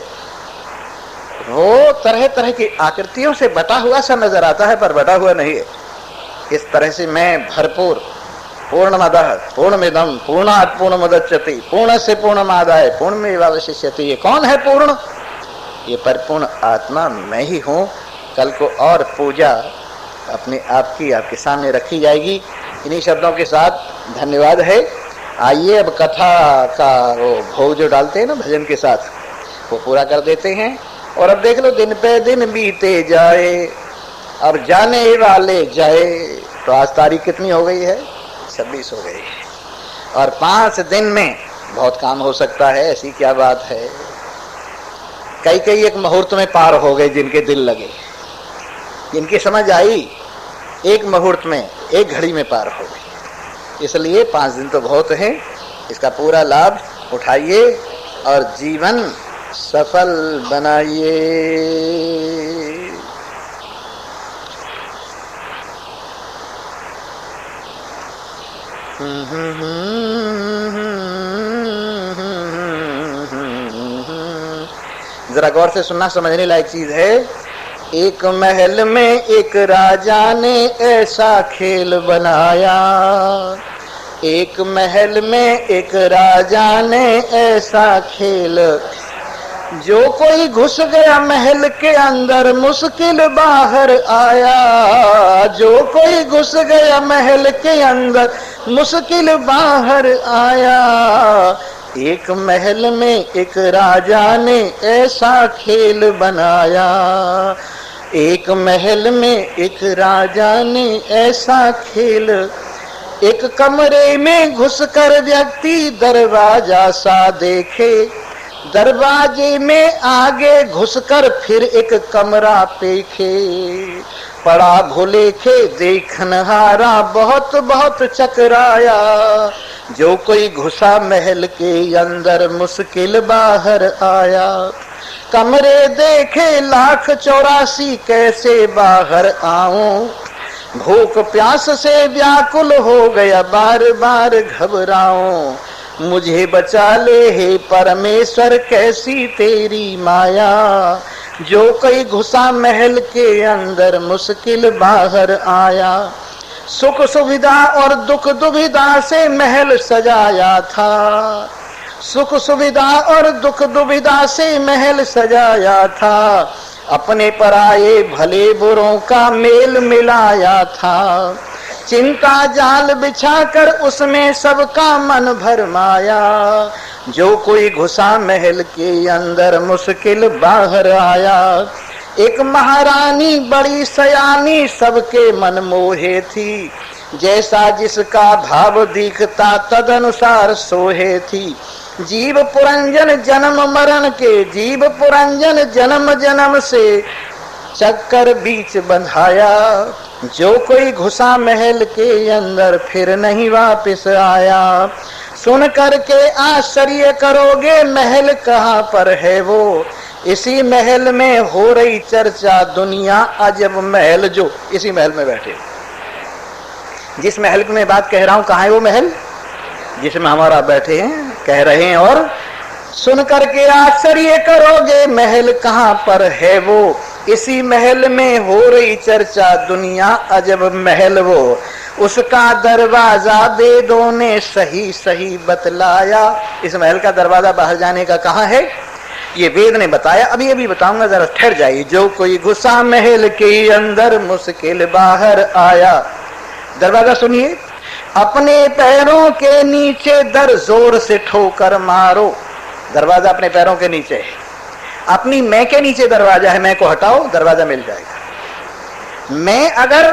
S1: वो तरह तरह की आकृतियों से बटा हुआ सा नजर आता है पर बटा हुआ नहीं है। इस तरह से मैं भरपूर, पूर्णमदः पूर्णमिदं पूर्णात् पूर्णमुदच्यते पूर्णस्य पूर्णमादाय पूर्णमेवावशिष्यते। ये कौन है पूर्ण? ये परिपूर्ण आत्मा मैं ही हूँ। कल को और पूजा अपने आप की आपके सामने रखी जाएगी। इन्हीं शब्दों के साथ धन्यवाद है। आइए अब कथा का वो भोग जो डालते हैं ना भजन के साथ, वो पूरा कर देते हैं। और अब देख लो, दिन पे दिन बीते जाए, अब जाने वाले जाए। तो आज तारीख कितनी हो गई है? 26 हो गई है। और 5 दिन में बहुत काम हो सकता है, ऐसी क्या बात है। कई कई एक मुहूर्त में पार हो गए, जिनके दिल लगे, जिनकी समझ आई, एक मुहूर्त में, एक घड़ी में पार हो गई। इसलिए 5 दिन तो बहुत है, इसका पूरा लाभ उठाइए और जीवन सफल बनाइए। जरा गौर से सुनना, समझने लायक चीज है। एक महल में एक राजा ने ऐसा खेल बनाया, एक महल में एक राजा ने ऐसा खेल, जो कोई घुस गया महल के अंदर मुश्किल बाहर आया, जो कोई घुस गया महल के अंदर मुश्किल बाहर आया। एक महल में एक राजा ने ऐसा खेल बनाया, एक महल में एक राजा ने ऐसा खेल। एक कमरे में घुसकर व्यक्ति दरवाजा सा देखे, दरवाजे में आगे घुसकर फिर एक कमरा देखे। पड़ा भूलेखे देखनहारा बहुत बहुत चकराया, जो कोई घुसा महल के अंदर मुश्किल बाहर आया। कमरे देखे 1,84,000 कैसे बाहर आऊं, भूख प्यास से व्याकुल हो गया, बार बार घबराऊं, मुझे बचा ले हे परमेश्वर, कैसी तेरी माया। जो कोई घुसा महल के अंदर, मुश्किल बाहर आया। सुख सुविधा और दुख दुविधा से महल सजाया था, सुख सुविधा और दुख दुविधा से महल सजाया था, अपने पराये भले बुरों का मेल मिलाया था। चिंता जाल बिछाकर उसमें सबका मन भरमाया। जो कोई घुसा महल के अंदर, मुश्किल बाहर आया। एक महारानी बड़ी सयानी, सबके मन मोहे थी, जैसा जिसका भाव दिखता तदनुसार सोहे थी। जीव पुरंजन जन्म मरण के, जीव पुरंजन जन्म जन्म से चक्कर बीच बंधाया। जो कोई घुसा महल के अंदर, फिर नहीं वापस आया। सुन करके आश्चर्य करोगे, महल कहाँ पर है वो, इसी महल में हो रही चर्चा, दुनिया अजब महल। जो इसी महल में बैठे, जिस महल में बात कह रहा हूं, कहाँ है वो महल जिसमें हमारा बैठे हैं, कह रहे हैं। और सुन करके आश्चर्य करोगे, महल कहाँ पर है वो, इसी महल में हो रही चर्चा, दुनिया अजब महल वो। उसका दरवाजा वेदों ने सही सही बतलाया। इस महल का दरवाजा बाहर जाने का कहाँ है, ये वेद ने बताया। अभी अभी बताऊंगा, जरा ठहर जाइए। जो कोई घुसा महल के अंदर, मुश्किल बाहर आया। दरवाजा सुनिए। अपने पैरों के नीचे दर जोर से ठोकर मारो। दरवाजा अपने पैरों के नीचे है, अपनी मैं के नीचे दरवाजा है, मैं को हटाओ, दरवाजा मिल जाएगा। मैं अगर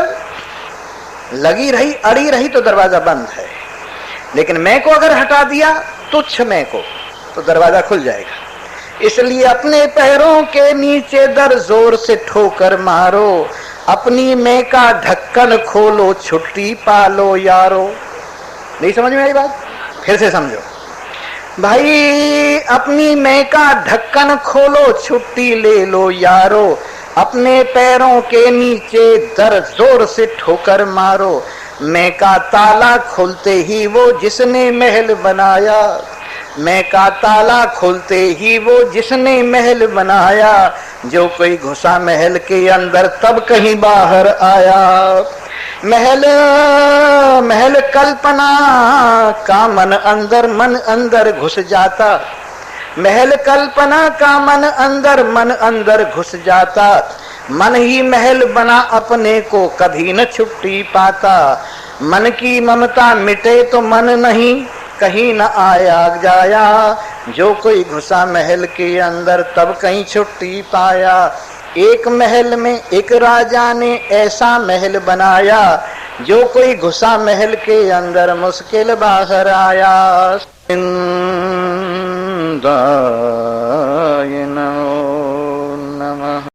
S1: लगी रही, अड़ी रही, तो दरवाजा बंद है, लेकिन मैं को अगर हटा दिया, तुच्छ मैं को, तो दरवाजा खुल जाएगा। इसलिए अपने पैरों के नीचे दर जोर से ठोकर मारो। अपनी मैं का ढक्कन खोलो, छुट्टी पालो यारो। नहीं समझ में आई बात, फिर से समझो भाई। अपनी मैं का ढक्कन खोलो, छुट्टी ले लो यारो। अपने पैरों के नीचे दर जोर से ठोकर मारो। मैं का ताला खुलते ही वो जिसने महल बनाया, मैं का ताला खुलते ही वो जिसने महल बनाया। जो कोई घुसा महल के अंदर, तब कहीं बाहर आया। महल महल कल्पना का मन अंदर घुस जाता। महल कल्पना का मन अंदर घुस जाता। मन ही महल बना अपने को, कभी न छुट्टी पाता। मन की ममता मिटे तो मन नहीं, कहीं न आया जाया। जो कोई घुसा महल के अंदर, तब कहीं छुट्टी पाया। एक महल में एक राजा ने ऐसा महल बनाया। जो कोई घुसा महल के अंदर, मुश्किल बाहर आया। नमः।